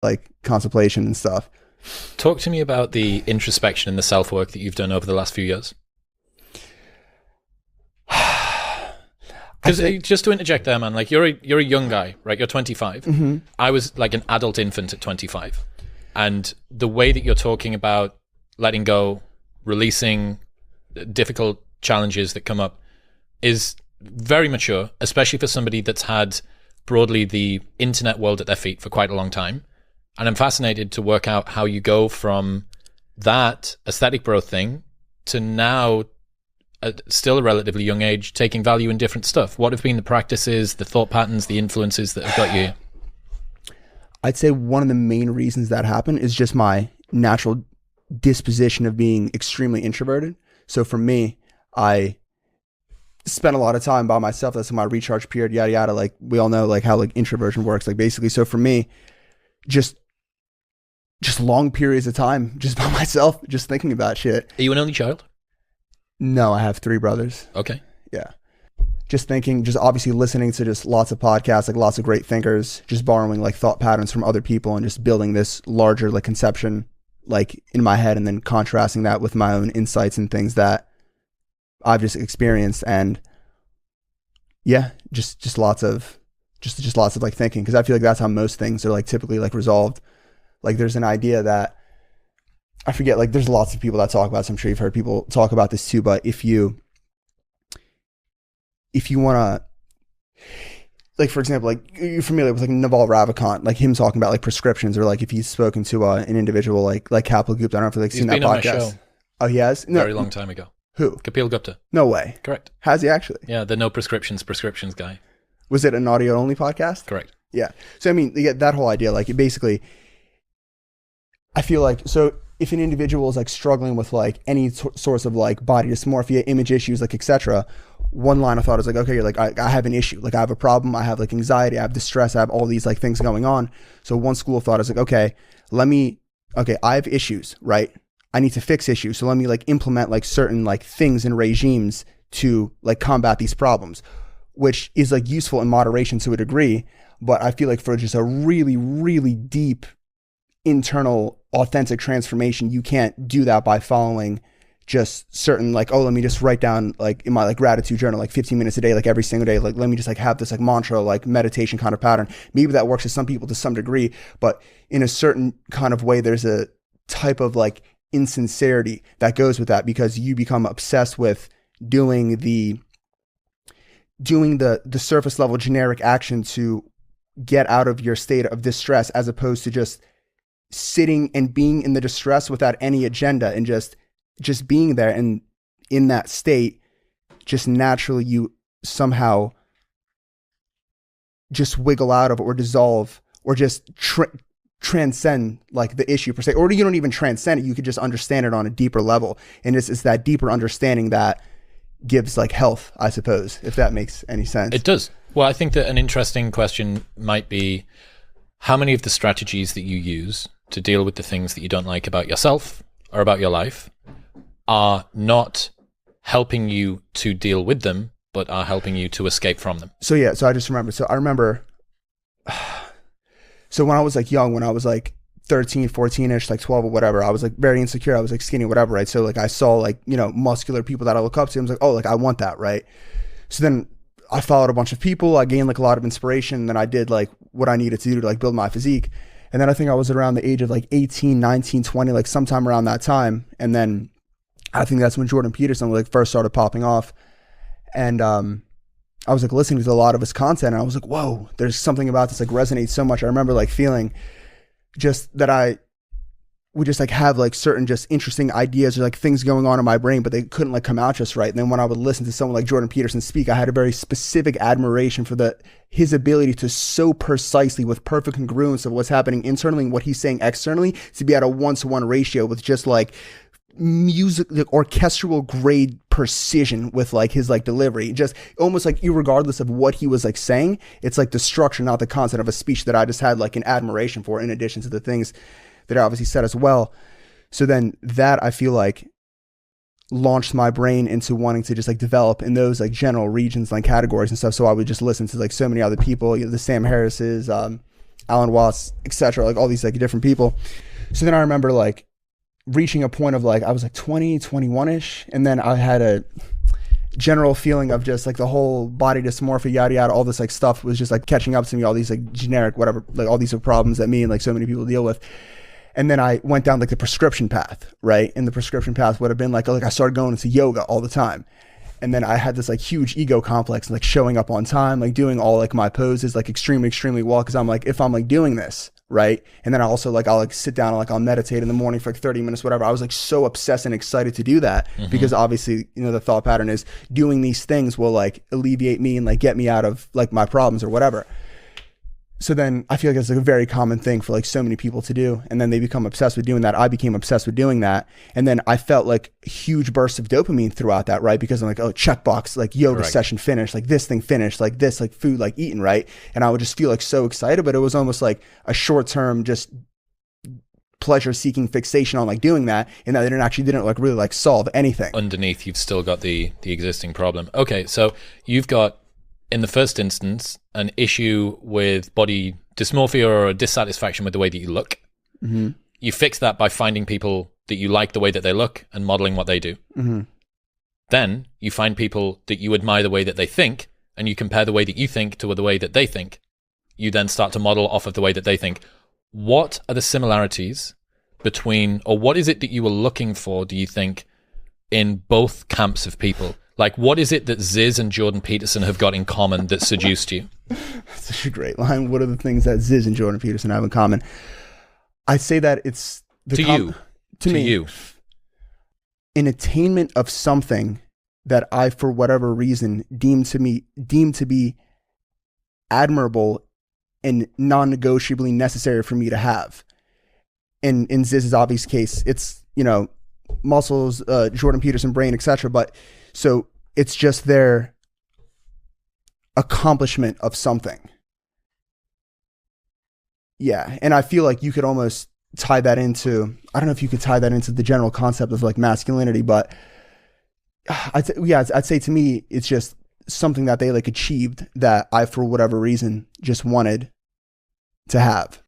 like contemplation and stuff. Talk to me about the introspection and the self-work that you've done over the last few years. Because just to interject there, man, like you're a young guy, right? You're 25. Mm-hmm. I was like an adult infant at 25. And the way that you're talking about letting go, releasing difficult challenges that come up is very mature, especially for somebody that's had broadly the internet world at their feet for quite a long time. And I'm fascinated to work out how you go from that aesthetic growth thing to now, at still a relatively young age, taking value in different stuff. What have been the practices, the thought patterns, the influences that have got you? I'd say one of the main reasons that happened is just my natural disposition of being extremely introverted. So for me, I spent a lot of time by myself. That's my recharge period, yada, yada. Like we all know like how like introversion works. Like basically, so for me, just long periods of time just by myself, just thinking about shit. Are you an only child? No, I have 3 brothers. Okay. Yeah. Just thinking, just obviously listening to just lots of podcasts, like lots of great thinkers, just borrowing like thought patterns from other people and just building this larger like conception like in my head and then contrasting that with my own insights and things that I've just experienced. And yeah, just lots of like thinking, because I feel like that's how most things are like typically like resolved. Like there's an idea that I forget, like there's lots of people that talk about this. I'm sure you've heard people talk about this too, but if you want to, like for example, like you're familiar with like Naval Ravikant, like him talking about like prescriptions, or like if he's spoken to an individual like Kapil Gupta. I don't know if you've like seen that podcast. On my show. Oh, he has? No. Very long time ago. Who? Kapil Gupta. No way. Correct. Has he actually? Yeah, the no prescriptions guy. Was it an audio only podcast? Correct. Yeah. So I mean, that whole idea, like it basically, I feel like, so if an individual is like struggling with like any source of like body dysmorphia, image issues, like etc., one line of thought is like, okay, you're like, I have an issue, like I have a problem, I have like anxiety, I have distress, I have all these like things going on. So one school of thought is like, okay, I have issues, right? I need to fix issues. So let me like implement like certain like things and regimes to like combat these problems, which is like useful in moderation to a degree. But I feel like for just a really, really deep internal authentic transformation, you can't do that by following just certain like, oh, let me just write down like in my like gratitude journal like 15 minutes a day, like every single day, like let me just like have this like mantra, like meditation kind of pattern. Maybe that works for some people to some degree, but in a certain kind of way there's a type of like insincerity that goes with that, because you become obsessed with doing the surface level generic action to get out of your state of distress, as opposed to just sitting and being in the distress without any agenda and just being there. And in that state, just naturally you somehow just wiggle out of it or dissolve or just transcend like the issue per se, or you don't even transcend it. You could just understand it on a deeper level. And it's that deeper understanding that gives like health, I suppose, if that makes any sense. It does. Well, I think that an interesting question might be, how many of the strategies that you use to deal with the things that you don't like about yourself or about your life are not helping you to deal with them, but are helping you to escape from them? So yeah, so I remember, so when I was like young, when I was like 13, 14-ish, like 12 or whatever, I was like very insecure. I was like skinny, whatever, right? So like I saw like, you know, muscular people that I look up to. I was like, oh, like I want that, right? So then I followed a bunch of people. I gained like a lot of inspiration. And then I did like what I needed to do to like build my physique. And then I think I was around the age of like 18, 19, 20, like sometime around that time. And then I think that's when Jordan Peterson like first started popping off. And I was like listening to a lot of his content, and I was like, whoa, there's something about this like resonates so much. I remember like feeling just that I would just like have like certain just interesting ideas or like things going on in my brain, but they couldn't like come out just right. And then when I would listen to someone like Jordan Peterson speak, I had a very specific admiration for his ability to so precisely, with perfect congruence of what's happening internally and what he's saying externally, to be at a 1-to-1 ratio with just like music, like orchestral grade precision with like his like delivery, just almost like irregardless of what he was like saying. It's like the structure, not the content of a speech, that I just had like an admiration for, in addition to the things that I obviously said as well. So then that, I feel like, launched my brain into wanting to just like develop in those like general regions, like categories and stuff. So I would just listen to like so many other people, you know, the Sam Harris's, Alan Watts, etc., like all these like different people. So then I remember like reaching a point of like, I was like 20, 21-ish. And then I had a general feeling of just like the whole body dysmorphia, yada, yada, all this like stuff was just like catching up to me, all these like generic, whatever, like all these are problems that me and like so many people deal with. And then I went down like the prescription path, right? And the prescription path would have been like I started going into yoga all the time. And then I had this like huge ego complex, like showing up on time, like doing all like my poses like extremely, extremely well. Cause I'm like, if I'm like doing this, right? And then I also like, I'll like sit down and like I'll meditate in the morning for like 30 minutes, whatever. I was like so obsessed and excited to do that because obviously, you know, the thought pattern is doing these things will like alleviate me and like get me out of like my problems or whatever. So then I feel like it's like a very common thing for like so many people to do. And then they become obsessed with doing that. I became obsessed with doing that. And then I felt like huge bursts of dopamine throughout that, right? Because I'm like, oh, checkbox, like yoga session finished, like this thing finished, like this, like food, like eaten, right? And I would just feel like so excited, but it was almost like a short-term just pleasure-seeking fixation on like doing that. And that didn't like really like solve anything. Underneath, you've still got the existing problem. Okay, so you've got, in the first instance, an issue with body dysmorphia or a dissatisfaction with the way that you look. Mm-hmm. You fix that by finding people that you like the way that they look and modeling what they do. Mm-hmm. Then you find people that you admire the way that they think, and you compare the way that you think to the way that they think. You then start to model off of the way that they think. What are the similarities between, or what is it that you were looking for, do you think, in both camps of people? Like, what is it that Ziz and Jordan Peterson have got in common that seduced you? That's such a great line. What are the things that Ziz and Jordan Peterson have in common? I'd say that it's to me, an attainment of something that I, for whatever reason, deemed to be admirable and non-negotiably necessary for me to have. In Ziz's obvious case, it's, you know, muscles, Jordan Peterson, brain, etc. But so it's just their accomplishment of something. Yeah. And I feel like you could almost tie that into, I don't know if you could tie that into the general concept of like masculinity, but I'd say to me, it's just something that they like achieved that I, for whatever reason, just wanted to have.